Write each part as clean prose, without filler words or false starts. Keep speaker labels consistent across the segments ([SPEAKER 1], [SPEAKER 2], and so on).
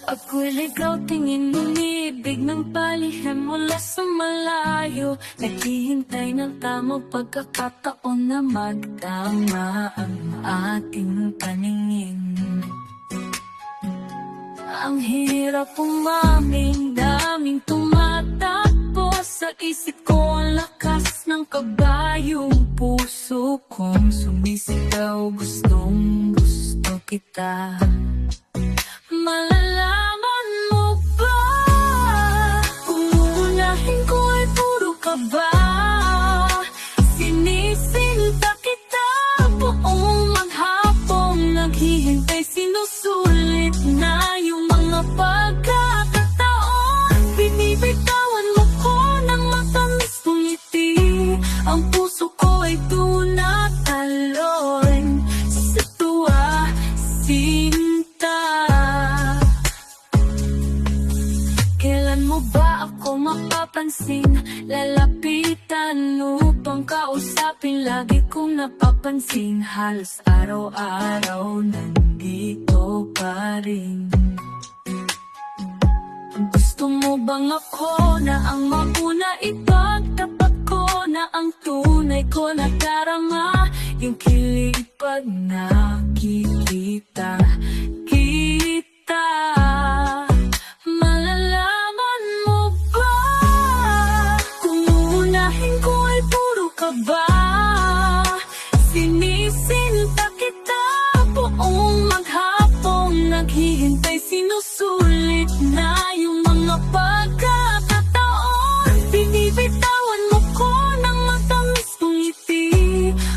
[SPEAKER 1] Ako'y ligaw, tingin umibig ng palihim mula sa malayo. Naghihintay ng tamang pagkakataon na magtama ang ating paningin. Ang hirap umamin, daming tumatakbo sa isip ko. Ang lakas ng kabayong puso kong sumisigaw. Gustong gusto kita. Malalaman mo ba? Uunahin ko ay puro kaba. Sinisinta kita buong maghapong naghihintay. Sinusulit na yung mga pagkakataon. Binibitawan mo ko ng matamis kong ngiti. Ang puso ko ay tunatalon sa tuwa, sinta. Kailan mo ba ako mapapansin? Lalapitan upang kausapin. Lagi kong napapansin, halos araw-araw nandito pa rin. Gusto mo bang ako na ang mauna? Ipagtapat ko na ang tunay ko nadarama. Yung kilig pag nakikita kita. Malalaman mo ba? Kung uunahin ko ay puro kaba. Sinisinta kita buong maghapong naghihintay. Sinusulit na yung mga pagkakataon. Binibitawan mo ko ng matamis kong ngiti.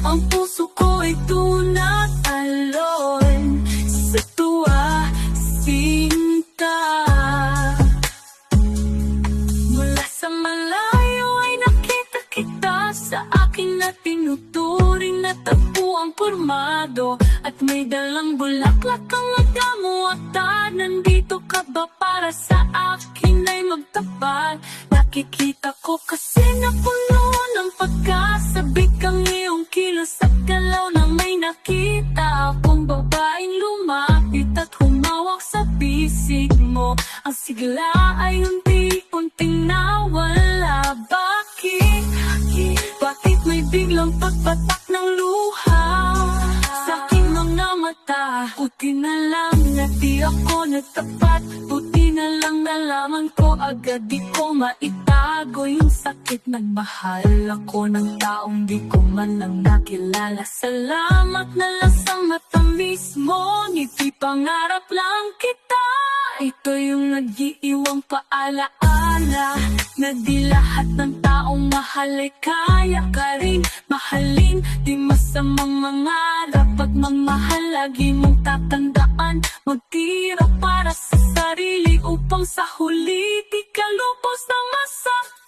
[SPEAKER 1] Ang puso ko ay tunatalon sa tuwa, sinta. Mula sa malayo ay nakita kita. Sa akin na tinuturing na tapuang pormado. At may dalang bulaklak ang agamo. At nandito ka ba para sa akin ay magtapat? Nakikita ko kasi napuno ng pagkasabik ang iyong kilos at galaw na may nakita akong babaeng lumapit at humawak sa bisig mo. Ang sigla ay unti-unting nawala. Bakit? Bakit may biglang pagpatak ng luha sa aking mga mata? Buti na lang na di ako nagtapat. Buti na lang nalaman ko agad, di ko maitago yung sakit. Nagmahal ako ng taong di ko man lang nakilala. Salamat na lang sa matamis mo, ngiti pangarap lang kita. Ito yung nag-iiwang paalaala na di lahat ng taong mahal ay kaya ka rin mahalin. Di masamang mangarap pag magmahal, lagi mong tatandaan. Magtira para sa sarili upang sa huli di ka lubos na masaktan.